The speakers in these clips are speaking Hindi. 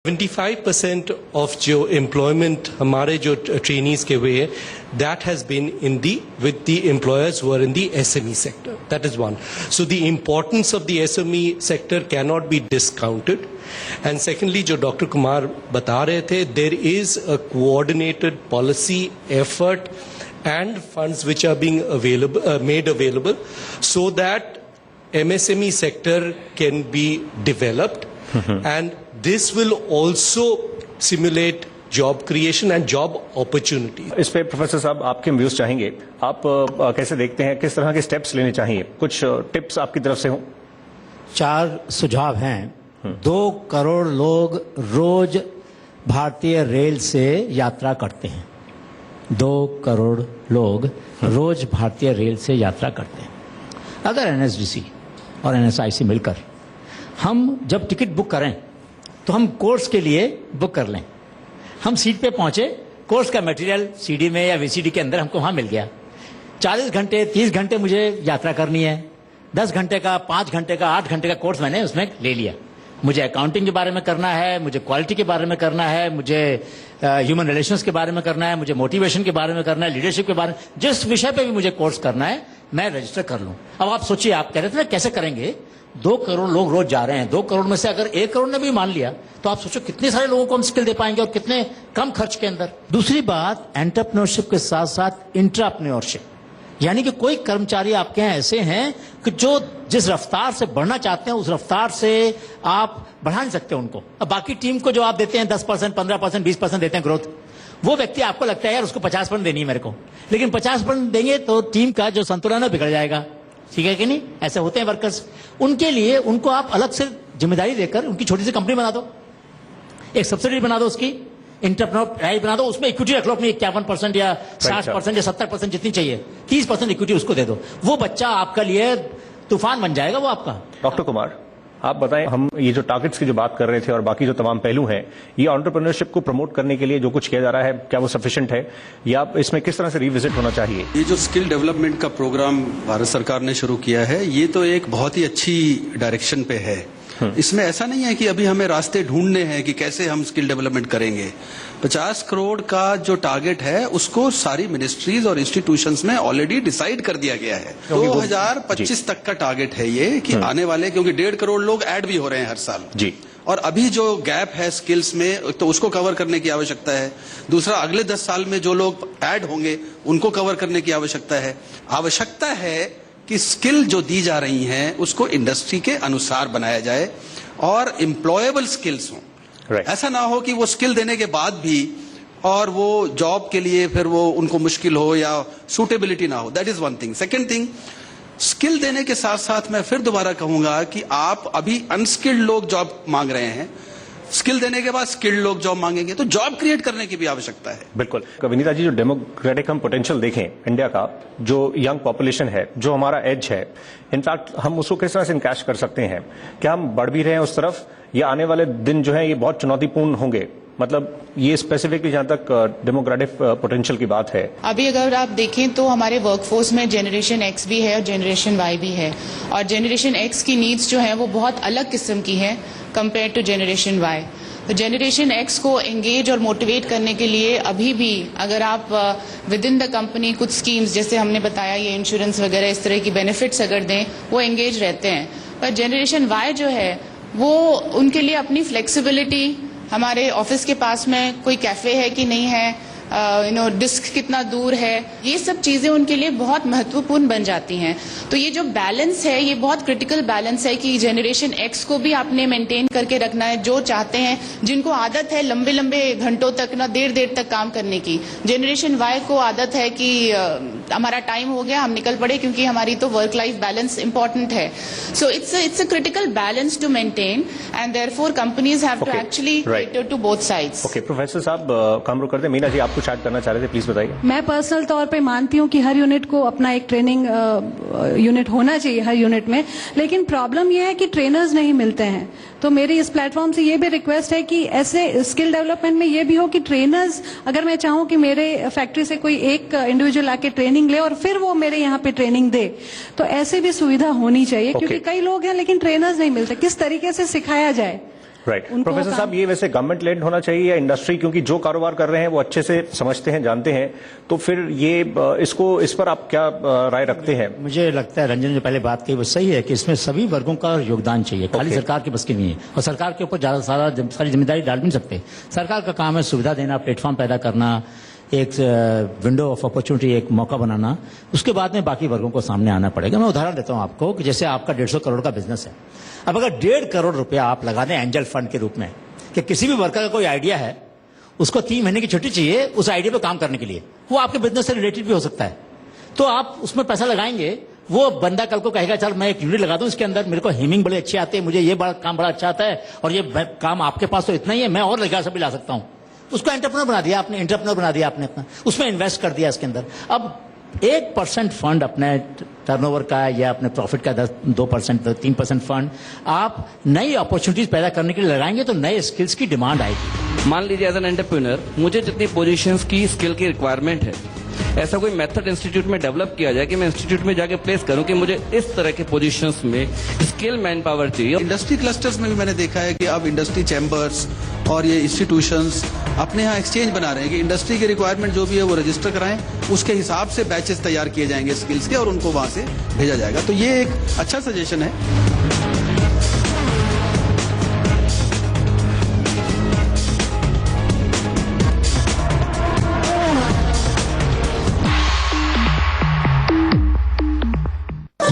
75% of जो employment हमारे जो trainees के हुए हैं, that has been with the employers who are in the SME sector. That is one. So the importance of the SME sector cannot be discounted. And secondly, जो Dr. Kumar बता रहे थे, there is a coordinated policy effort and funds which are being made available so that MSME sector can be developed. And this will also simulate job creation and job opportunities. इस पे प्रोफेसर साहब आपके व्यूज चाहेंगे, आप कैसे देखते हैं, किस तरह के स्टेप्स लेने चाहिए, कुछ टिप्स आपकी तरफ से हो? 4 सुझाव हैं। 2 करोड़ लोग रोज भारतीय रेल से यात्रा करते हैं। 2 करोड़ लोग रोज भारतीय रेल से यात्रा करते हैं। अगर NSDC और NSIC मिलकर हम जब टिकट बुक करें तो हम कोर्स के लिए बुक कर लें। हम सीट पे पहुंचे, कोर्स का मटेरियल CD में या VCD के अंदर हमको वहां मिल गया। 40 घंटे 30 घंटे मुझे यात्रा करनी है, 10 घंटे का 5 घंटे का 8 घंटे का कोर्स मैंने उसमें ले लिया। मुझे अकाउंटिंग के बारे में करना है, मुझे क्वालिटी के बारे में करना है, मुझे ह्यूमन रिलेशंस के बारे में करना है, मुझे मोटिवेशन के बारे में करना है, लीडरशिप के बारे में, जिस विषय पे भी मुझे कोर्स करना है मैं रजिस्टर कर लूं। अब आप सोचिए, आप कह रहे थे ना कैसे करेंगे? 2 करोड़ लोग रोज जा रहे हैं। 2 करोड़ में से अगर 1 करोड़ ने भी मान लिया तो आप सोचो कितने सारे लोगों को हम स्किल दे पाएंगे और कितने कम खर्च के अंदर। दूसरी बात, एंटरप्रेन्योरशिप के साथ साथ इंट्राप्रेन्योरशिप, यानी कि कोई कर्मचारी आपके यहाँ ऐसे हैं कि जो जिस रफ्तार से बढ़ना चाहते हैं उस रफ्तार से आप बढ़ा नहीं सकते उनको। अब बाकी टीम को जो आप देते हैं 10%, 15%, 20% देते हैं ग्रोथ, वो व्यक्ति आपको लगता है यार उसको 50% देनी है मेरे को, लेकिन 50% देंगे तो टीम का जो संतुलन है बिगड़ जाएगा। ठीक है कि नहीं? ऐसे होते हैं वर्कर्स। उनके लिए उनको आप अलग से जिम्मेदारी देकर उनकी छोटी सी कंपनी बना दो, एक सब्सिडी बना दो, उसकी इंटरप्रेन्योर बना दो, उसमें इक्विटी रख लो अपनी 51% या 60% या 70% जितनी चाहिए, 30% इक्विटी उसको दे दो। वो बच्चा आपका लिए तूफान बन जाएगा वो आपका। डॉक्टर कुमार, आप बताएं, हम ये जो टारगेट्स की जो बात कर रहे थे और बाकी जो तमाम पहलू हैं, ये एंटरप्रेन्योरशिप को प्रमोट करने के लिए जो कुछ किया जा रहा है, क्या वो सफिशिएंट है या इसमें किस तरह से रिविजिट होना चाहिए? ये जो स्किल डेवलपमेंट का प्रोग्राम भारत सरकार ने शुरू किया है, ये तो एक बहुत ही अच्छी डायरेक्शन पे है। इसमें ऐसा नहीं है कि अभी हमें रास्ते ढूंढने हैं कि कैसे हम स्किल डेवलपमेंट करेंगे। 50 करोड़ का जो टारगेट है उसको सारी मिनिस्ट्रीज और इंस्टीट्यूशंस में ऑलरेडी डिसाइड कर दिया गया है। 2025 तक का टारगेट है ये कि आने वाले, क्योंकि 1.5 करोड़ लोग ऐड भी हो रहे हैं हर साल जी, और अभी जो गैप है स्किल्स में तो उसको कवर करने की आवश्यकता है। दूसरा, अगले 10 साल में जो लोग ऐड होंगे उनको कवर करने की आवश्यकता है। आवश्यकता है कि स्किल जो दी जा रही हैं उसको इंडस्ट्री के अनुसार बनाया जाए और एम्प्लॉयबल स्किल्स हों। ऐसा ना हो कि वो स्किल देने के बाद भी और वो जॉब के लिए फिर वो उनको मुश्किल हो या सूटेबिलिटी ना हो। That is one thing. Second thing, skill देने के साथ साथ मैं फिर दोबारा कहूंगा कि आप अभी अनस्किल्ड लोग जॉब मांग रहे हैं, स्किल देने के बाद स्किल्ड लोग जॉब मांगेंगे, तो जॉब क्रिएट करने की भी आवश्यकता है। बिल्कुल। विनीता जी, जो डेमोक्रेटिक हम पोटेंशियल देखें इंडिया का, जो यंग पॉपुलेशन है, जो हमारा एज है, इनफैक्ट हम उसको किस तरह से इनकैश कर सकते हैं? क्या हम बढ़ भी रहे हैं उस तरफ, या आने वाले दिन जो है ये बहुत चुनौतीपूर्ण होंगे? मतलब ये स्पेसिफिकली जहां तक डेमोक्रेटिक पोटेंशियल की बात है, अभी अगर आप देखें तो हमारे वर्कफोर्स में जनरेशन एक्स भी है और जनरेशन वाई भी है, और जनरेशन एक्स की नीड्स जो है वो बहुत अलग किस्म की है कंपेयर टू जनरेशन वाई। तो जनरेशन एक्स को एंगेज और मोटिवेट करने के लिए अभी भी अगर आप विद इन द कंपनी कुछ स्कीम्स, जैसे हमने बताया ये इंश्योरेंस वगैरह, इस तरह की बेनिफिट्स अगर दें, वो एंगेज रहते हैं। पर जनरेशन वाई जो है वो उनके लिए अपनी फ्लेक्सिबिलिटी, हमारे ऑफिस के पास में कोई कैफे है कि नहीं है, डिस्क कितना दूर है, ये सब चीजें उनके लिए बहुत महत्वपूर्ण बन जाती हैं। तो ये जो बैलेंस है ये बहुत क्रिटिकल बैलेंस है कि जनरेशन एक्स को भी आपने मेंटेन करके रखना है, जो चाहते हैं, जिनको आदत है लंबे लंबे घंटों तक ना देर तक काम करने की। जनरेशन वाई को आदत है कि हमारा टाइम हो गया, हम निकल पड़े, क्योंकि हमारी तो वर्क लाइफ बैलेंस इंपॉर्टेंट है। So it's a critical balance to maintain and therefore companies have to actually cater to both sides. Okay professor साहब, काम रुक करते। मीना जी, आप कुछ ऐड करना चाह रहे थे, प्लीज बताइए। मैं पर्सनल तौर पे मानती हूँ कि हर यूनिट को अपना एक ट्रेनिंग यूनिट होना चाहिए हर यूनिट में, लेकिन प्रॉब्लम यह है कि ट्रेनर्स नहीं मिलते हैं। तो मेरी इस प्लेटफॉर्म से ये भी रिक्वेस्ट है कि ऐसे स्किल डेवलपमेंट में ये भी हो कि ट्रेनर्स, अगर मैं चाहूँ कि मेरे फैक्ट्री से कोई एक इंडिविजुअल आके ट्रेनिंग ले और फिर वो मेरे यहाँ पे ट्रेनिंग दे, तो ऐसे भी सुविधा होनी चाहिए। क्योंकि कई लोग हैं लेकिन ट्रेनर्स नहीं मिलते, किस तरीके से सिखाया जाए? राइट। उनको प्रोफेसर साहब, ये वैसे गवर्नमेंट लेड होना चाहिए या इंडस्ट्री, क्योंकि जो कारोबार कर रहे हैं वो अच्छे से समझते हैं, जानते हैं, तो फिर ये इस पर आप क्या राय रखते हैं? मुझे लगता है रंजन जो पहले बात कही वो सही है कि इसमें सभी वर्गों का योगदान चाहिए, खाली सरकार के बस की नहीं है। और सरकार के ऊपर ज्यादा सारी जिम्मेदारी डाल भी नहीं सकते। सरकार का काम है सुविधा देना, प्लेटफॉर्म पैदा करना, एक विंडो ऑफ अपॉर्चुनिटी, एक मौका बनाना। उसके बाद में बाकी वर्गों को सामने आना पड़ेगा। मैं उदाहरण देता हूं आपको कि जैसे आपका 150 करोड़ का बिजनेस है, अब अगर 1.5 करोड़ रुपया आप लगा दें एंजल फंड के रूप में कि किसी भी वर्कर का कोई आइडिया है, उसको 3 महीने की छुट्टी चाहिए उस आइडिया पे काम करने के लिए, वो आपके बिजनेस से रिलेटेड भी हो सकता है, तो आप उसमें पैसा लगाएंगे। वो बंदा कल को कहेगा चल मैं एक यूनिट लगा दूं, इसके अंदर मेरे को हेमिंग बड़े अच्छे आते हैं, मुझे ये काम बड़ा अच्छा आता है, और ये काम आपके पास तो इतना ही है, मैं और लगा सब भी ला सकता हूं। उसको एंटरप्रेन्योर बना दिया आपने, अपना उसमें इन्वेस्ट कर दिया इसके अंदर। अब 1% फंड अपने टर्नओवर का या अपने प्रॉफिट का 2%, 3% फंड आप नई अपॉर्चुनिटीज पैदा करने के लिए लगाएंगे तो नए स्किल्स की डिमांड आएगी। मान लीजिए एज एन एंटरप्रेन्योर मुझे जितनी पोजीशंस की स्किल की रिक्वायरमेंट है, ऐसा कोई मेथड इंस्टीट्यूट में डेवलप किया जाए कि मैं इंस्टीट्यूट में जाके प्लेस करूं कि मुझे इस तरह के पोजीशंस में स्किल मैन पावर चाहिए। इंडस्ट्री क्लस्टर्स में भी मैंने देखा है कि अब इंडस्ट्री चैम्बर्स और ये इंस्टीट्यूशंस अपने यहाँ एक्सचेंज बना रहे हैं कि इंडस्ट्री की रिक्वायरमेंट जो भी है वो रजिस्टर कराएं, उसके हिसाब से बैचेस तैयार किए जाएंगे स्किल्स के और उनको वहां से भेजा जाएगा। तो ये एक अच्छा सजेशन है।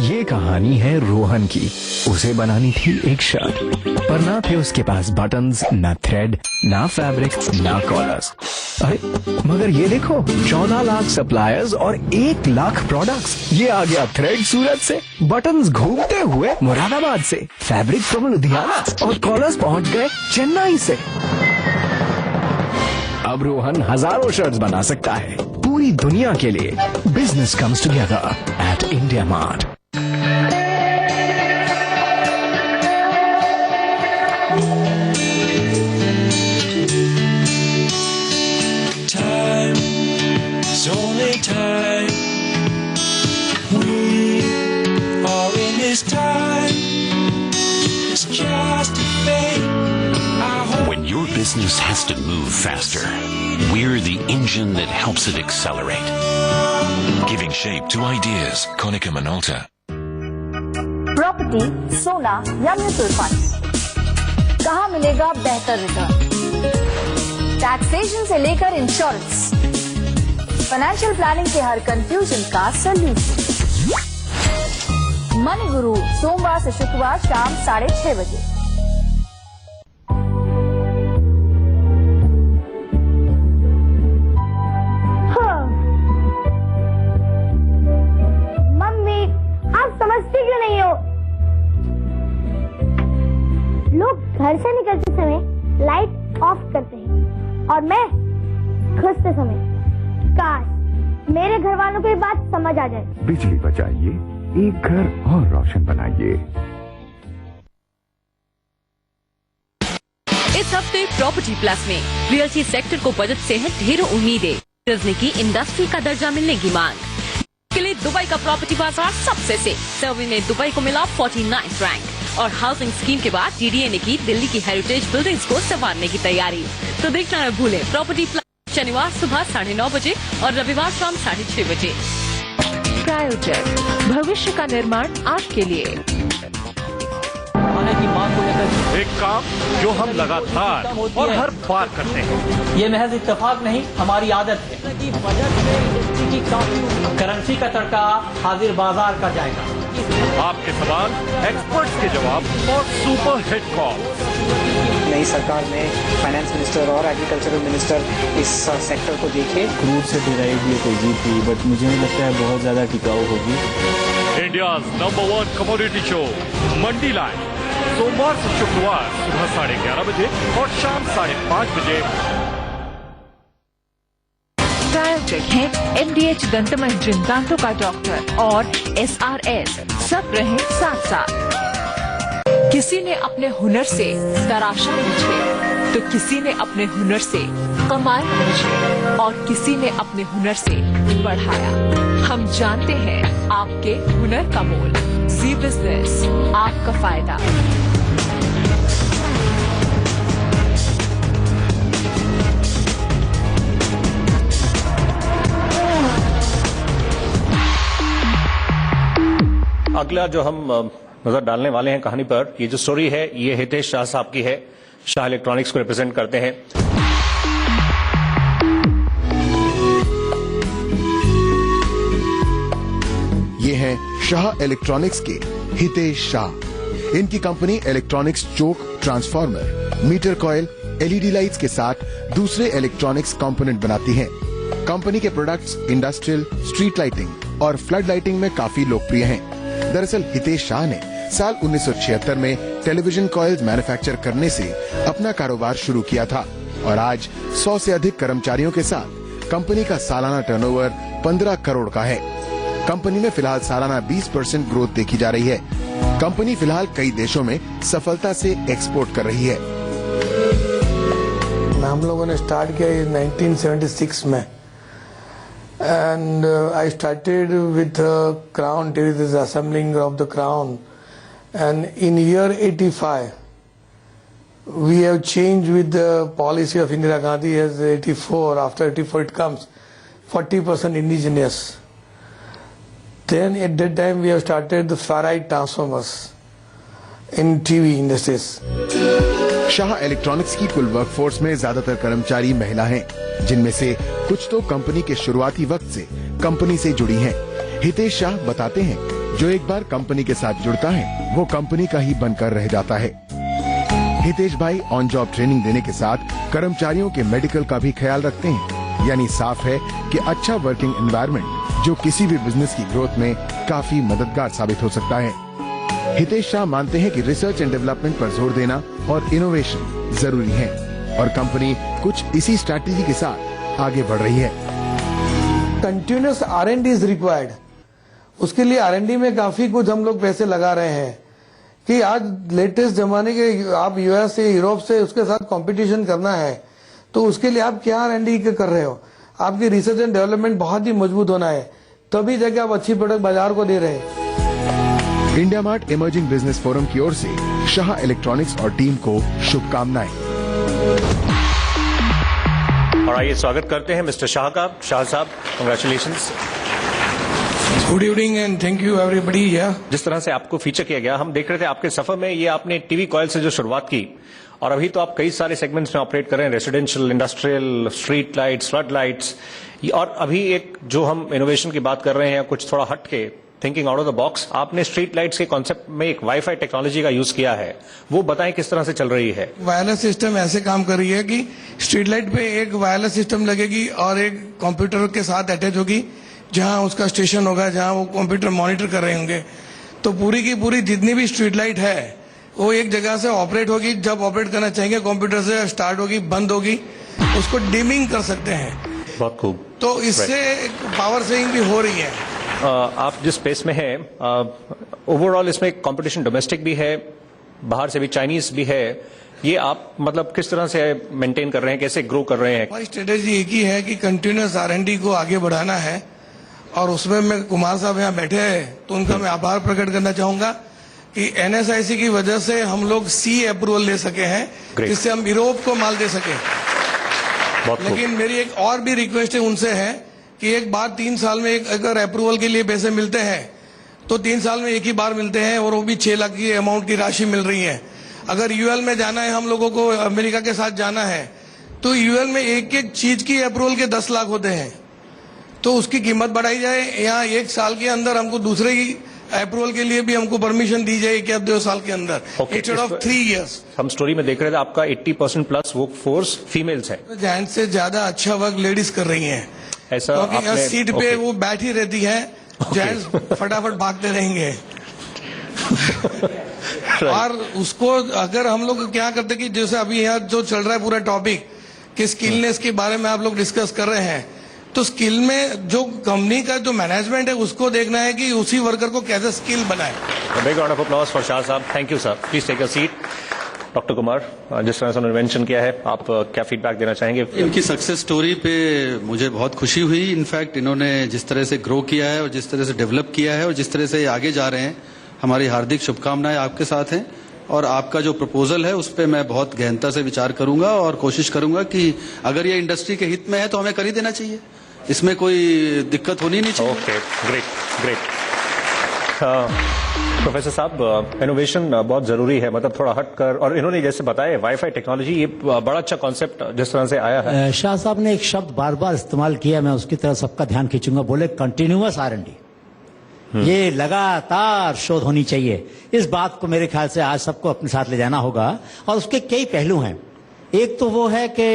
ये कहानी है रोहन की। उसे बनानी थी एक शर्ट, पर ना थे उसके पास बटन्स, ना थ्रेड, ना फैब्रिक, ना कॉलर्स। अरे मगर ये देखो, 14 लाख सप्लायर्स और 1 लाख प्रोडक्ट्स। ये आ गया थ्रेड सूरत से, बटन्स घूमते हुए मुरादाबाद से, फैब्रिक फ्रॉम लुधियाना और कॉलर्स पहुंच गए चेन्नई से। अब रोहन हजारों शर्ट्स बना सकता है पूरी दुनिया के लिए। Business comes together at India mart. When your business has to move faster, we're the engine that helps it accelerate. Giving shape to ideas, Konica Minolta. Property, सोना या म्यूचुअल फंड, कहाँ मिलेगा बेहतर रिटर्न? टैक्सेशन से लेकर इंश्योरेंस, फाइनेंशियल प्लानिंग के हर कंफ्यूजन का सलूशन। मनी गुरु, सोमवार से शुक्रवार शाम 6:30 बजे। मम्मी, आप समझती क्यों नहीं हो? लोग घर से निकलते समय लाइट ऑफ करते हैं और मैं घुसते समय। काश मेरे घर वालों को ये बात समझ आ जाए। बिजली बचाइए, एक घर और रोशन बनाइए। इस हफ्ते प्रॉपर्टी प्लस में रियल्टी सेक्टर को बजट से है ढेरों उम्मीदें। रजनी की इंडस्ट्री का दर्जा मिलने की मांग के लिए दुबई का प्रॉपर्टी बाजार सबसे से सर्वे में दुबई को मिला 49th रैंक। और हाउसिंग स्कीम के बाद DDA ने की दिल्ली की हेरिटेज बिल्डिंग्स को संवारने की तैयारी। तो देखना न भूलें प्रॉपर्टी प्लस, शनिवार सुबह 9:30 बजे और रविवार शाम 6:30 बजे। प्रायोजक, भविष्य का निर्माण आपके लिए। एक काम जो हम लगातार और हर बार करते हैं। ये महज इत्तेफाक नहीं, हमारी आदत है। बजट में करेंसी का तड़का हाजिर बाजार का जाएगा। आपके सवाल, एक्सपर्ट्स के जवाब और सुपर हिट कॉल। नई सरकार में फाइनेंस मिनिस्टर और एग्रीकल्चरल मिनिस्टर इस सेक्टर को देखे। क्रूड से डिराइव ये तेजी थी, बट मुझे नहीं लगता है बहुत ज्यादा टिकाऊ होगी। इंडिया नंबर 1 कमोडिटी शो मंडी लाइव, सोमवार से शुक्रवार सुबह 11:30 बजे और शाम 5:30 बजे। प्रायोजक है MDH दंत मंजन दांतों का डॉक्टर और SRS, सब रहे साथ साथ। किसी ने अपने हुनर से तराशा मुझे, तो किसी ने अपने हुनर से कमाया मुझे, और किसी ने अपने हुनर से बढ़ाया। हम जानते हैं आपके हुनर का मोल। जी बिजनेस, आपका फायदा। अगला जो हम नजर डालने वाले हैं कहानी पर, ये जो स्टोरी है ये हितेश शाह साहब की है। शाह इलेक्ट्रॉनिक्स को रिप्रेजेंट करते हैं। ये हैं शाह इलेक्ट्रॉनिक्स के हितेश शाह। इनकी company electronics choke, transformer, meter coil, LED lights के साथ दूसरे इलेक्ट्रॉनिक्स कंपोनेंट बनाती है। कंपनी के प्रोडक्ट्स इंडस्ट्रियल, स्ट्रीट लाइटिंग और फ्लड लाइटिंग में काफी लोकप्रिय हैं। दरअसल हितेश शाह ने साल 1976 में टेलीविजन कॉइल्स मैन्युफैक्चर करने से अपना कारोबार शुरू किया था और आज 100 से अधिक कर्मचारियों के साथ कंपनी का सालाना टर्नओवर 15 करोड़ का है। कंपनी में फिलहाल सालाना 20% ग्रोथ देखी जा रही है। कंपनी फिलहाल कई देशों में सफलता से एक्सपोर्ट कर रही है। हम लोगों ने स्टार्ट किया 1976 में and I started with crown terrace assembling of the crown and in year 85 we have changed with the policy of Indira Gandhi as 84. After 84 it comes 40% indigenous. Then at that time we have started the ferrite transformers in TV industries. Shah electronics की कुल वर्कफोर्स में ज्यादातर कर्मचारी महिला हैं, जिनमें से कुछ तो कंपनी के शुरुआती वक्त से कंपनी से जुड़ी हैं। हितेश शाह बताते हैं, जो एक बार कंपनी के साथ जुड़ता है वो कंपनी का ही बनकर रह जाता है। हितेश भाई ऑन जॉब ट्रेनिंग देने के साथ कर्मचारियों के मेडिकल का भी ख्याल रखते हैं। यानी साफ है कि अच्छा वर्किंग एनवायरनमेंट जो किसी भी बिजनेस की ग्रोथ में काफी मददगार साबित हो सकता है। हितेश शाह मानते हैं कि रिसर्च एंड डेवलपमेंट पर जोर देना और इनोवेशन जरूरी है और कंपनी कुछ इसी स्ट्रैटेजी के साथ आगे बढ़ रही है। Continuous R&D is required. उसके लिए R&D में काफी कुछ हम लोग पैसे लगा रहे हैं कि आज लेटेस्ट जमाने के आप यूएस से, यूरोप से उसके साथ कंपटीशन करना है तो उसके लिए आप क्या R&D कर रहे हो। आपकी रिसर्च एंड डेवलपमेंट बहुत ही मजबूत होना है, तभी जाके आप अच्छी प्रोडक्ट बाजार को दे रहे हैं। India mart emerging business forum की ओर से शाह इलेक्ट्रॉनिक्स और टीम को शुभकामनाएं। और आइए स्वागत करते हैं मिस्टर शाह का। शाह साहब, congratulations. Good evening and thank you everybody. जिस तरह से आपको फीचर किया गया, हम देख रहे थे आपके सफर में, ये आपने टीवी कॉइल से जो शुरुआत की और अभी तो आप कई सारे सेगमेंट्स में ऑपरेट कर रहे हैं, residential, industrial, street lights, flood lights, और अभी एक जो हम इनोवेशन की बात कर रहे हैं कुछ थोड़ा हट के, thinking out of the box, आपने स्ट्रीट लाइट्स के कॉन्सेप्ट में एक वाईफाई टेक्नोलॉजी का यूज किया है। वो बताएं किस तरह से चल रही है। वायरलेस सिस्टम ऐसे काम कर रही है कि स्ट्रीट लाइट पे एक वायरलेस सिस्टम लगेगी और एक कंप्यूटर के साथ अटैच होगी, जहां उसका स्टेशन होगा, जहां वो कंप्यूटर मॉनिटर कर रहे होंगे। तो पूरी की पूरी जितनी भी स्ट्रीट लाइट है वो एक जगह से ऑपरेट होगी। जब ऑपरेट करना चाहेंगे कंप्यूटर से स्टार्ट होगी, बंद होगी, उसको डिमिंग कर सकते हैं। बहुत खूब। तो इससे पावर सेविंग भी हो रही है। आप जिस स्पेस में हैं, ओवरऑल इसमें कंपटीशन डोमेस्टिक भी है, बाहर से भी, चाइनीज भी है, ये आप मतलब किस तरह से मेंटेन कर रहे हैं, कैसे ग्रो कर रहे हैं? हमारी स्ट्रेटेजी एक ही है कि कंटिन्यूस R&D को आगे बढ़ाना है और उसमें मैं कुमार साहब यहाँ बैठे हैं तो उनका मैं आभार प्रकट करना चाहूंगा कि NSIC की वजह से हम लोग C अप्रूवल ले सके हैं, जिससे हम यूरोप को माल दे सके। लेकिन मेरी एक और भी रिक्वेस्ट है उनसे है कि एक बार 3 साल में अगर अप्रूवल के लिए पैसे मिलते हैं तो 3 साल में एक ही बार मिलते हैं और वो भी 6 लाख की अमाउंट की राशि मिल रही है। अगर UL में जाना है, हम लोगों को अमेरिका के साथ जाना है, तो UL में एक एक चीज की अप्रूवल के 10 लाख होते हैं, तो उसकी कीमत बढ़ाई जाए। यहाँ 1 साल के अंदर हमको दूसरे की अप्रूवल के लिए भी हमको परमिशन दी जाए क्या 2 साल के अंदर, इंस्टेड ऑफ 3 इयर्स। हम स्टोरी में देख रहे थे आपका 80% प्लस वर्क फोर्स फीमेल्स है। जेंट्स से ज्यादा अच्छा वर्क लेडीज कर रही हैं, ऐसा क्योंकि यहाँ सीट पे वो बैठी रहती है, जेंट्स फटाफट भागते रहेंगे। और उसको अगर हम लोग क्या करते कि जैसे अभी यहाँ जो चल रहा है पूरा टॉपिक कि स्किलनेस के बारे में आप लोग डिस्कस कर रहे हैं, तो स्किल में जो कंपनी का जो मैनेजमेंट है उसको देखना है कि उसी वर्कर को कैसे स्किल बनाए। Big round of applause for Shah साहब। Thank you sir. Please take your seat. Doctor Kumar, जिस तरह से उन्होंने मेंशन किया है, आप क्या फीडबैक देना चाहेंगे? इनकी सक्सेस स्टोरी पे मुझे बहुत खुशी हुई। इनफैक्ट इन्होंने जिस तरह से ग्रो किया है और जिस तरह से डेवलप किया है और जिस तरह से आगे जा रहे हैं, हमारी हार्दिक शुभकामनाएं आपके साथ हैं। और आपका जो प्रपोजल है उस पर मैं बहुत गहनता से विचार करूंगा और कोशिश करूंगा कि अगर ये इंडस्ट्री के हित में है तो हमें कर ही देना चाहिए, इसमें कोई दिक्कत होनी नहीं चाहिए। Okay, great great. प्रोफेसर साहब, इनोवेशन बहुत जरूरी है, मतलब थोड़ा हट कर, और इन्होंने जैसे बताया वाईफाई टेक्नोलॉजी, ये बड़ा अच्छा कॉन्सेप्ट जिस तरह से आया है। शाह साहब ने एक शब्द बार बार इस्तेमाल किया, मैं उसकी तरफ सबका ध्यान खींचूंगा, बोले कंटिन्यूअस R&D। ये लगातार शोध होनी चाहिए। इस बात को मेरे ख्याल से आज सबको अपने साथ ले जाना होगा, और उसके कई पहलू हैं। एक तो वो है कि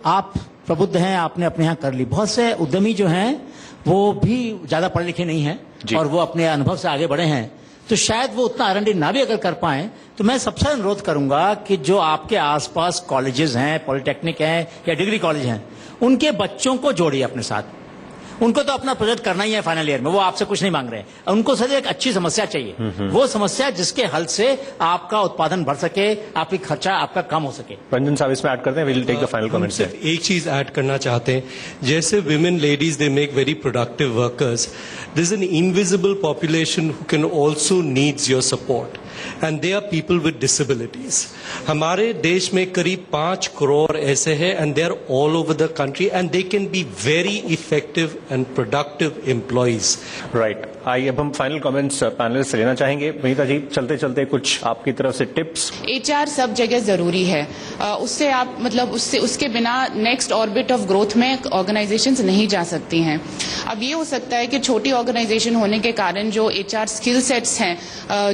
आप प्रबुद्ध हैं, आपने अपने यहाँ कर ली। बहुत से उद्यमी जो हैं वो भी ज्यादा पढ़े लिखे नहीं हैं और वो अपने अनुभव से आगे बढ़े हैं, तो शायद वो उतना R&D ना भी अगर कर पाए, तो मैं सबसे अनुरोध करूंगा कि जो आपके आसपास कॉलेजेस हैं, पॉलिटेक्निक हैं या डिग्री कॉलेज हैं, उनके बच्चों को जोड़िए अपने साथ। उनको तो अपना प्रोजेक्ट करना ही है फाइनल ईयर में, वो आपसे कुछ नहीं मांग रहे हैं। उनको सिर्फ एक अच्छी समस्या चाहिए, वो समस्या जिसके हल से आपका उत्पादन बढ़ सके, आपकी खर्चा आपका कम हो सके। रंजन साहब इसमें ऐड करते हैं, will take the final comment. सिर्फ एक चीज ऐड करना चाहते हैं, जैसे women ladies they make very productive workers, there is an invisible population who can also needs your support, and they are people with disabilities. हमारे देश में करीब 5 करोड़ ऐसे हैं, and they are all over the country, and they can be very effective and productive employees. Right, आइए अब हम फाइनल कमेंट्स पैनलिस्ट से लेना चाहेंगे। वनीता जी, चलते चलते कुछ आपकी तरफ से टिप्स। HR सब जगह जरूरी है, उससे आप मतलब उसके बिना नेक्स्ट ऑर्बिट ऑफ ग्रोथ में ऑर्गेनाइजेशंस नहीं जा सकती हैं। अब ये हो सकता है कि छोटी ऑर्गेनाइजेशन होने के कारण जो HR स्किल सेट्स हैं,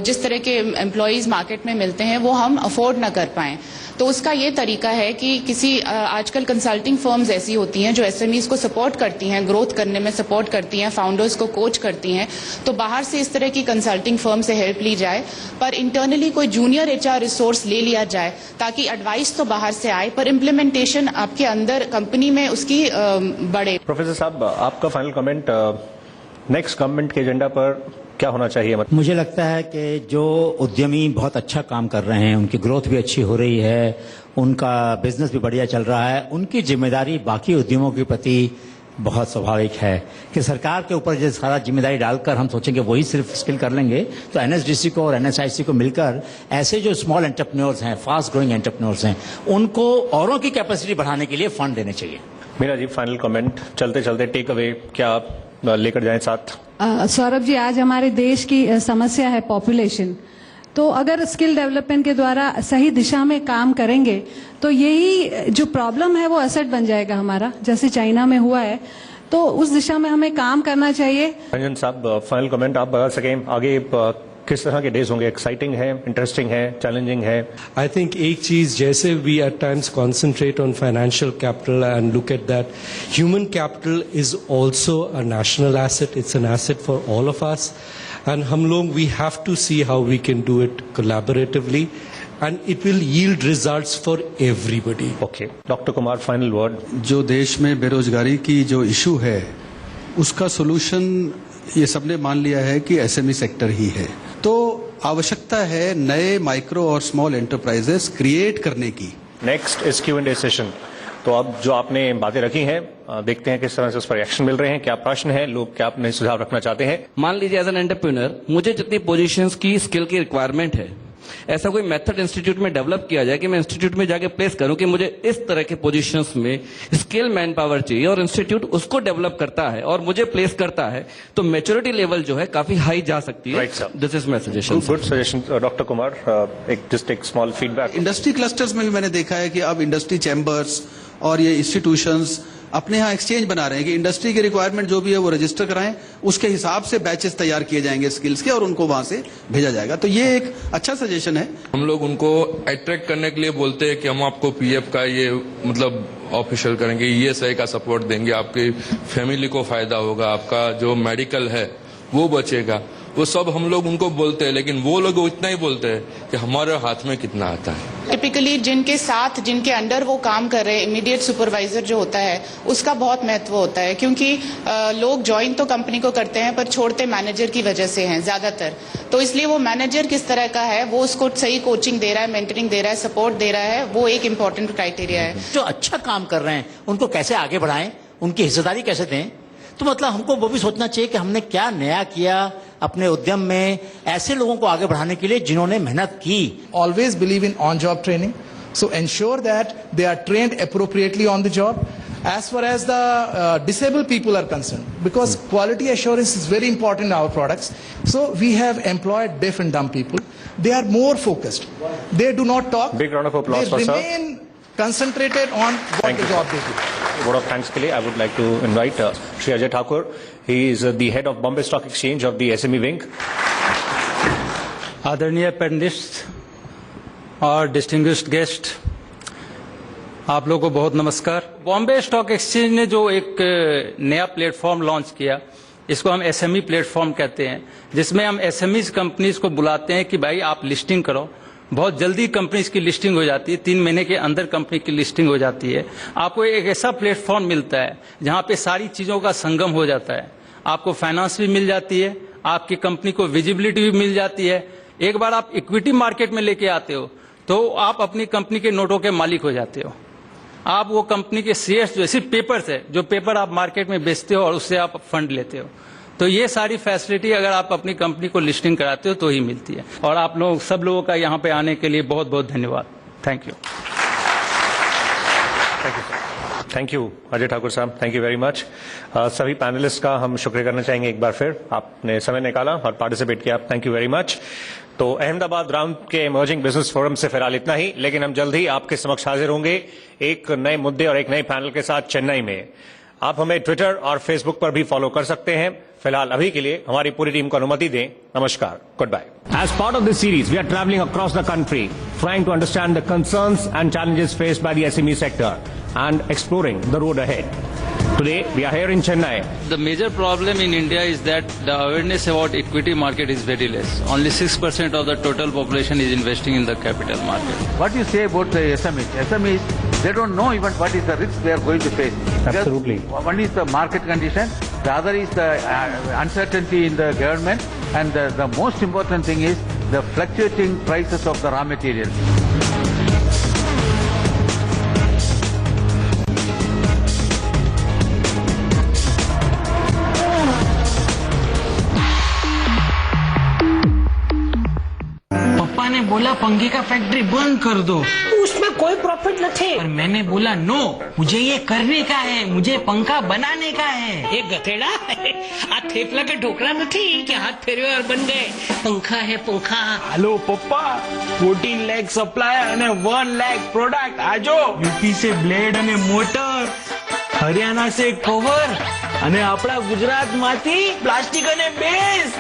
जिस तरह के एम्प्लॉयज मार्केट में मिलते हैं, वो हम अफोर्ड ना कर पाएं। तो उसका ये तरीका है कि किसी आजकल कंसल्टिंग फर्म्स ऐसी होती हैं जो SMEs को सपोर्ट करती हैं, ग्रोथ करने में सपोर्ट करती हैं, फाउंडर्स को कोच करती हैं, तो बाहर से इस तरह की कंसल्टिंग फर्म से हेल्प ली जाए, पर इंटरनली कोई जूनियर HR रिसोर्स ले लिया जाए, ताकि एडवाइस तो बाहर से आए पर इम्प्लीमेंटेशन आपके अंदर कंपनी में उसकी बढ़े। प्रोफेसर साहब, आपका फाइनल कमेंट, नेक्स्ट गवर्नमेंट के एजेंडा पर क्या होना चाहिए? मुझे लगता है कि जो उद्यमी बहुत अच्छा काम कर रहे हैं, उनकी ग्रोथ भी अच्छी हो रही है, उनका बिजनेस भी बढ़िया चल रहा है, उनकी जिम्मेदारी बाकी उद्यमों के प्रति बहुत स्वाभाविक है कि सरकार के ऊपर जो सारा जिम्मेदारी डालकर हम सोचेंगे वही सिर्फ स्किल कर लेंगे, तो NSDC को और NSIC को मिलकर ऐसे जो स्मॉल एंटरप्रेन्योर्स हैं, फास्ट ग्रोइंग एंटरप्रेन्योर्स हैं, उनको औरों की कैपेसिटी बढ़ाने के लिए फंड देने चाहिए। मीरा जी, फाइनल कमेंट, चलते चलते टेक अवे क्या लेकर जाएं साथ? सौरभ जी, आज हमारे देश की समस्या है पॉपुलेशन, तो अगर स्किल डेवलपमेंट के द्वारा सही दिशा में काम करेंगे तो यही जो प्रॉब्लम है वो एसेट बन जाएगा हमारा, जैसे चाइना में हुआ है, तो उस दिशा में हमें काम करना चाहिए। रंजन साहब, फाइनल कमेंट आप बता सकें, आगे किस तरह के डेज होंगे? एक्साइटिंग है, इंटरेस्टिंग है, चैलेंजिंग है? I think एक चीज, जैसे we at times concentrate on financial capital and look at that, human capital is also a national asset. It's an asset for all of us, and हम लोग we have to see how we can do it collaboratively, and it will yield results for everybody. Okay, doctor Kumar, final word. जो देश में बेरोजगारी की जो इशू है, उसका सोल्यूशन ये सबने मान लिया है कि SME सेक्टर ही है। तो आवश्यकता है नए माइक्रो और स्मॉल एंटरप्राइजेस क्रिएट करने की। Next is Q&A session. तो अब जो आपने बातें रखी हैं, देखते हैं किस तरह से उस पर रिएक्शन मिल रहे हैं, क्या प्रश्न है, लोग क्या अपने सुझाव रखना चाहते हैं। मान लीजिए एज एन एंटरप्रेन्योर मुझे जितनी पोजीशंस की स्किल की रिक्वायरमेंट है, ऐसा कोई मेथड इंस्टीट्यूट में डेवलप किया जाए कि मैं इंस्टीट्यूट में जाके प्लेस करूं कि मुझे इस तरह के पोजीशंस में स्किल मैन पावर चाहिए, और इंस्टीट्यूट उसको डेवलप करता है और मुझे प्लेस करता है, तो मैच्योरिटी लेवल जो है काफी हाई जा सकती है। Right sir, this is my suggestion. Good suggestion doctor Kumar. एक स्मॉल फीडबैक। इंडस्ट्री क्लस्टर्स में भी मैंने देखा है कि अब इंडस्ट्री चैम्बर्स और ये इंस्टीट्यूशंस अपने यहाँ एक्सचेंज बना रहे हैं कि इंडस्ट्री की रिक्वायरमेंट जो भी है वो रजिस्टर कराएं, उसके हिसाब से बैचेस तैयार किए जाएंगे स्किल्स के, और उनको वहां से भेजा जाएगा। तो ये एक अच्छा सजेशन है। हम लोग उनको अट्रैक्ट करने के लिए बोलते हैं कि हम आपको PF का ये मतलब ऑफिशियल करेंगे, ESI का सपोर्ट देंगे, आपकी फैमिली को फायदा होगा, आपका जो मेडिकल है वो बचेगा, वो सब हम लोग उनको बोलते हैं, लेकिन वो लोग इतना ही बोलते हैं कि हमारे हाथ में कितना आता है। टिपिकली जिनके साथ, जिनके अंडर वो काम कर रहे हैं, इमीडिएट सुपरवाइजर जो होता है, उसका बहुत महत्व होता है, क्योंकि लोग ज्वाइन तो कंपनी को करते हैं पर छोड़ते मैनेजर की वजह से हैं ज्यादातर। तो इसलिए वो मैनेजर किस तरह का है, वो उसको सही कोचिंग दे रहा है, मेंटरिंग दे रहा है, सपोर्ट दे रहा है, वो एक इम्पोर्टेंट क्राइटेरिया है। जो अच्छा काम कर रहे हैं उनको कैसे आगे बढ़ाएं, उनकी हिस्सेदारी कैसे दें, तो मतलब हमको वो भी सोचना चाहिए कि हमने क्या नया किया अपने उद्यम में, ऐसे लोगों को आगे बढ़ाने के लिए जिन्होंने मेहनत की। Always believe in on-job training, so ensure that they are trained appropriately on the job. as far as the disabled people are concerned, because quality assurance is very important in our products. So we have employed deaf and dumb people. They are more focused. They do not talk. Big round of applause they for sir. remain concentrated on what the job they do. Vote of thanks के लिए I would like to invite Shri Ajay Thakur. He is the head of Bombay Stock Exchange of the SME wing. आदरणीय पैनलिस्ट और डिस्टिंग्विश्ड गेस्ट, आप लोगों को बहुत नमस्कार। बॉम्बे स्टॉक एक्सचेंज ने जो एक नया प्लेटफॉर्म लॉन्च किया, इसको हम एसएमई प्लेटफॉर्म कहते हैं, जिसमें हम एसएमई कंपनीज को बुलाते हैं कि भाई आप लिस्टिंग करो। बहुत जल्दी कंपनीज की लिस्टिंग हो जाती है, 3 महीने के अंदर कंपनी की लिस्टिंग हो जाती है। आपको एक ऐसा प्लेटफॉर्म मिलता है जहां पे सारी चीज़ों का संगम हो जाता है। आपको फाइनेंस भी मिल जाती है, आपकी कंपनी को विजिबिलिटी भी मिल जाती है। एक बार आप इक्विटी मार्केट में लेके आते हो तो आप अपनी कंपनी के नोटों के मालिक हो जाते हो। आप वो कंपनी के शेयर्स जो सिर्फ पेपर्स है, जो पेपर आप मार्केट में बेचते हो और उससे आप फंड लेते हो। तो ये सारी फैसिलिटी अगर आप अपनी कंपनी को लिस्टिंग कराते हो तो ही मिलती है। और आप लोग सब लोगों का यहाँ पे आने के लिए बहुत बहुत धन्यवाद। Thank you. Thank you Ajay Thakur साहब, थैंक यू वेरी मच। सभी पैनलिस्ट का हम शुक्रिया करना चाहेंगे एक बार फिर, आपने समय निकाला और पार्टिसिपेट किया, थैंक यू वेरी मच। तो अहमदाबाद राउंड के इमर्जिंग बिजनेस फोरम से फिलहाल इतना ही, लेकिन हम जल्द ही आपके समक्ष हाजिर होंगे एक नए मुद्दे और एक नए पैनल के साथ चेन्नई में। आप हमें ट्विटर और फेसबुक पर भी फॉलो कर सकते हैं। फिलहाल अभी के लिए हमारी पूरी टीम को अनुमति दें। नमस्कार, goodbye. As part of this series, we are traveling across the country, trying to understand the concerns and challenges faced by the SME sector and exploring the road ahead. Today, we are here in Chennai. The major problem in India is that the awareness about equity market is very less. Only 6% of the total population is investing in the capital market. What do you say about the SMEs? SMEs, they don't know even what is the risk they are going to face. Absolutely. One is the market condition, the other is the uncertainty in the government, and the most important thing is the fluctuating prices of the raw materials. पप्पा ने बोला पंखे का फैक्ट्री बंद कर दो, उसमें कोई प्रॉफिट न थे। और मैंने बोला नो, मुझे ये करने का है, मुझे पंखा बनाने का है। एक गधेड़ा आ थेपला का ढोकला नहीं कि हाथ फेरे और बन गए। पंखा है पंखा। हेलो पप्पा, 14 लाख सप्लायर અને 1 लाख प्रोडक्ट आजो। यूपी से ब्लेड અને मोटर, हरियाणा से कवर અને આપણા ગુજરાત માંથી પ્લાસ્ટિક અને બેઝ।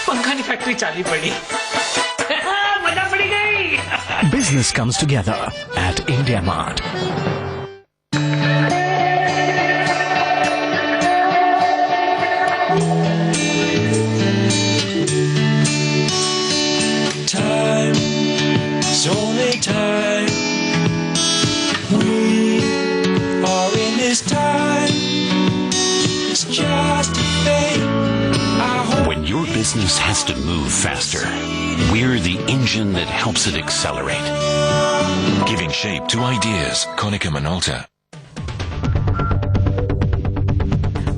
पंखा की फैक्ट्री चाली पड़ी। मजा पड़ी गई। Business comes together at India Mart. Time, it's only time. We are in this time. It's just a fate. When your business has to move faster, we're the engine that helps it accelerate. Giving shape to ideas, Konica Minolta.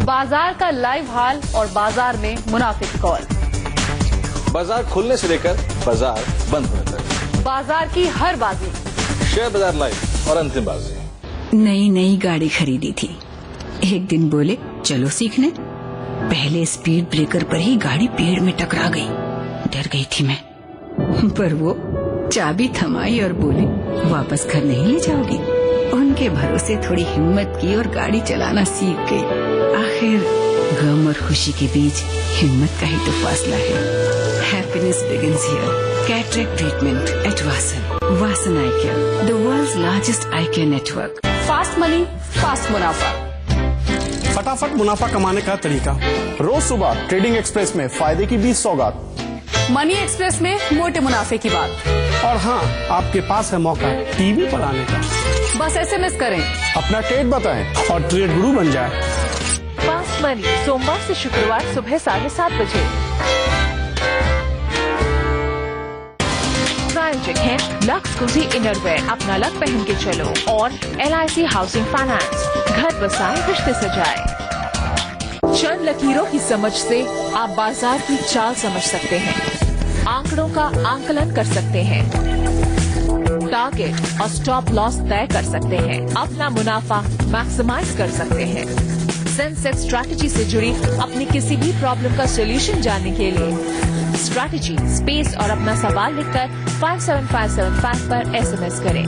बाजार का लाइव हाल और बाजार में मुनाफे की कॉल। बाजार खुलने से लेकर बाजार बंद होने तक, बाजार की हर बाजी। शेयर बाजार लाइव और अंतिम बाजी। नई नई गाड़ी खरीदी थी, एक दिन बोले चलो सीखने। पहले स्पीड ब्रेकर पर ही गाड़ी पेड़ में टकरा गई, डर गई थी मैं, पर वो चाबी थमाई और बोली वापस घर नहीं ले जाओगी। उनके भरोसे थोड़ी हिम्मत की और गाड़ी चलाना सीख गई। आखिर गम और खुशी के बीच हिम्मत का ही तो फासला है। Happiness begins here. Cataract treatment at Vasan. Vasan eye care, the world's largest eye care network. Fast money, fast मुनाफा। फटाफट मुनाफा कमाने का तरीका। रोज सुबह ट्रेडिंग एक्सप्रेस में फायदे की 20 सौगात। मनी एक्सप्रेस में मोटे मुनाफे की बात। और हाँ, आपके पास है मौका टीवी पर आने का। बस SMS करें, अपना ट्रेड बताएं और ट्रेड गुरु बन जाए। फास्ट मनी, सोमवार से शुक्रवार सुबह 7:30 बजे। प्रायोजक है लक्स कुजी इनरवेयर, अपना लक पहन के चलो, और LIC हाउसिंग फाइनेंस, घर बसाए रिश्ते सजाए। चंद लकीरों की समझ से आप बाजार की चाल समझ सकते हैं, आंकड़ों का आंकलन कर सकते हैं। टारगेट और स्टॉप लॉस तय कर सकते हैं, अपना मुनाफा मैक्सिमाइज कर सकते हैं। सेंसेक्स स्ट्रैटेजी से जुड़ी अपनी किसी भी प्रॉब्लम का सोल्यूशन जानने के लिए स्ट्रैटेजी स्पेस और अपना सवाल लिखकर 57575 पर SMS करें।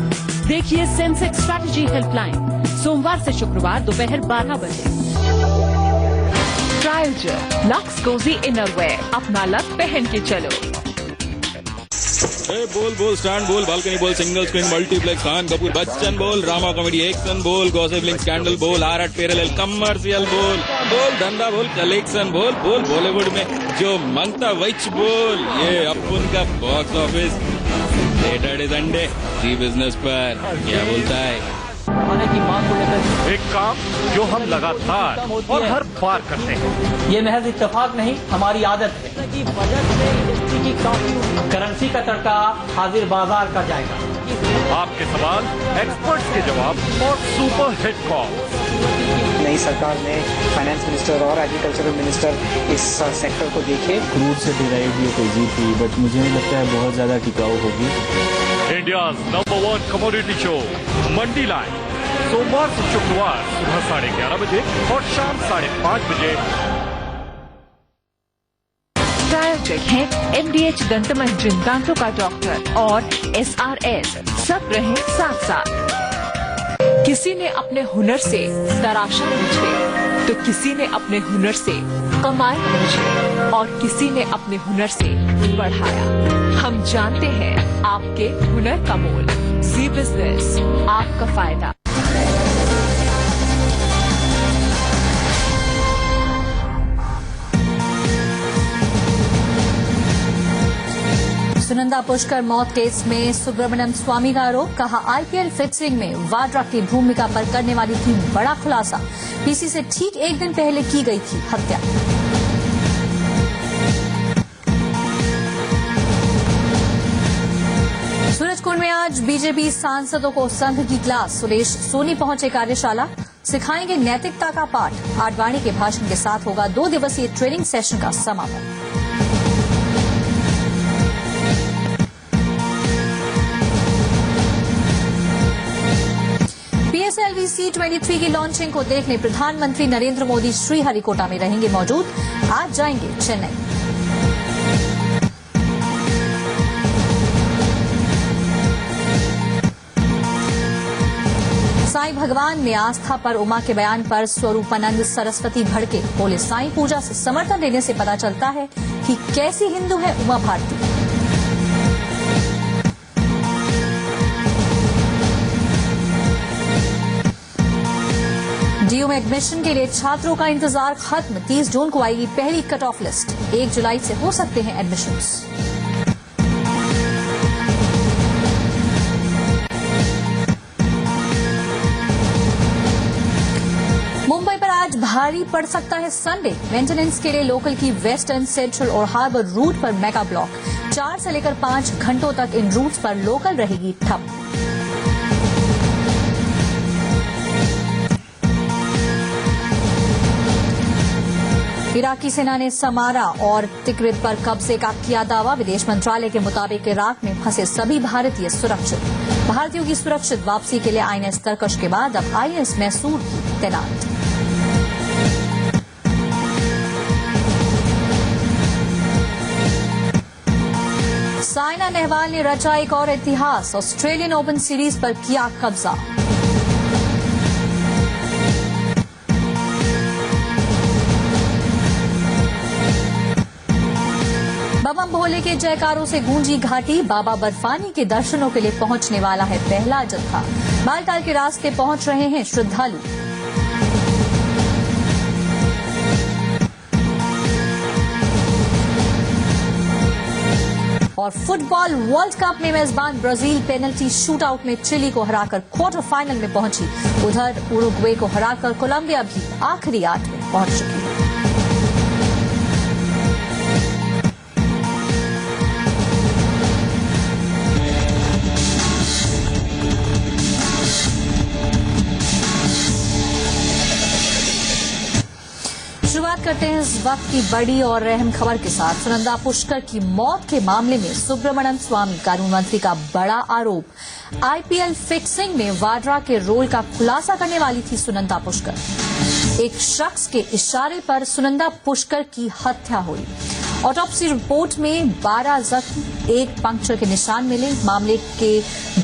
देखिए सेंसेक्स स्ट्रैटेजी हेल्पलाइन सोमवार से शुक्रवार दोपहर 12 बजे। ट्रायलजर लक्स कोजी इनरवेयर, अपना लक पहन के चलो। बोल स्टैंड बोल, बालकनी बोल, single screen multiplex, Khan Kapoor Bachchan बोल, ड्रामा कॉमेडी एक्शन बोल, गॉसिप लिंक स्कैंडल बोल, आर पैरेलल कमर्शियल बोल, धंधा बोल, कलेक्शन बोल, बॉलीवुड में जो मांगता वही बोल। ये अपन का बॉक्स ऑफिस सैटरडे संडे जी बिजनेस पर क्या बोलता है। खाने की मांग को लेकर एक काम जो हम लगातार और हर बार करते हैं। ये महज इत्तेफाक नहीं, हमारी आदत है कि बजट में इंडस्ट्री की काफी करेंसी का तड़का हाजिर बाजार का जाएगा। आपके सवाल, एक्सपर्ट्स के जवाब और सुपर हिट कॉल। नई सरकार में फाइनेंस मिनिस्टर और एग्रीकल्चरल मिनिस्टर इस सेक्टर को देखे। क्रूड से डिराइव ये तेजी थी, बट मुझे नहीं लगता है बहुत ज्यादा टिकाऊ होगी। इंडिया नंबर 1 कमोडिटी शो मंडी लाइन, सोमवार से शुक्रवार सुबह 11:30 बजे और शाम 5:30 बजे। प्रायोजक है MDH दंत मंजन दांतों का डॉक्टर और SRS, सब रहे साथ साथ। किसी ने अपने हुनर से तराशा मुझे, तो किसी ने अपने हुनर से कमाया मुझे, और किसी ने अपने हुनर से बढ़ाया। हम जानते हैं आपके हुनर का मोल। जी बिजनेस, आपका फायदा। सुनंदा पुष्कर मौत केस में सुब्रमण्यम स्वामी का आरोप, कहा IPL फिक्सिंग में वाड्रा की भूमिका पर करने वाली थी बड़ा खुलासा। पीसी से ठीक एक दिन पहले की गई थी हत्या। सूरजकुंड में आज बीजेपी सांसदों को संघ की क्लास, सुरेश सोनी पहुंचे कार्यशाला, सिखाएंगे नैतिकता का पाठ। आडवाणी के भाषण के साथ होगा 2 दिवसीय ट्रेनिंग सेशन का समापन। PSLV C23 की लॉन्चिंग को देखने प्रधानमंत्री नरेंद्र मोदी श्रीहरिकोटा में रहेंगे मौजूद। आज जाएंगे चेन्नई। साईं भगवान में आस्था पर उमा के बयान पर स्वरूपानंद सरस्वती भड़के, बोले साईं पूजा से समर्थन देने से पता चलता है कि कैसी हिंदू है उमा भारती। डीयू में एडमिशन के लिए छात्रों का इंतजार खत्म। 30 जून को आएगी पहली कट ऑफ लिस्ट। 1 जुलाई से हो सकते हैं एडमिशन्स। मुंबई पर आज भारी पड़ सकता है संडे। मेंटेनेंस के लिए लोकल की वेस्टर्न, सेंट्रल और हार्बर रूट पर मेगा ब्लॉक। 4 से लेकर 5 घंटों तक इन रूट्स पर लोकल रहेगी ठप। इराकी सेना ने समारा और तिक्रित पर कब्जे का किया दावा। विदेश मंत्रालय के मुताबिक इराक में फंसे सभी भारतीय सुरक्षित। भारतीयों की सुरक्षित वापसी के लिए INS तरकश के बाद अब INS मैसूर की तैनात। साइना नेहवाल ने रचा एक और इतिहास। ऑस्ट्रेलियन ओपन सीरीज पर किया कब्जा। बम भोले के जयकारों से गूंजी घाटी। बाबा बर्फानी के दर्शनों के लिए पहुंचने वाला है पहला जत्था। बालटाल के रास्ते पहुंच रहे हैं श्रद्धालु। और फुटबॉल वर्ल्ड कप में मेजबान ब्राजील पेनल्टी शूटआउट में चिली को हराकर क्वार्टर फाइनल में पहुंची। उधर उरुग्वे को हराकर कोलंबिया भी आखिरी 8 में पहुंच चुकी है। शुरुआत करते हैं इस वक्त की बड़ी और अहम खबर के साथ। सुनंदा पुष्कर की मौत के मामले में सुब्रमण्यम स्वामी कानून मंत्री का बड़ा आरोप। आईपीएल फिक्सिंग में वाड्रा के रोल का खुलासा करने वाली थी सुनंदा पुष्कर। एक शख्स के इशारे पर सुनंदा पुष्कर की हत्या हुई। ऑटोप्सी रिपोर्ट में 12 जख्म, 1 पंक्चर के निशान मिले। मामले के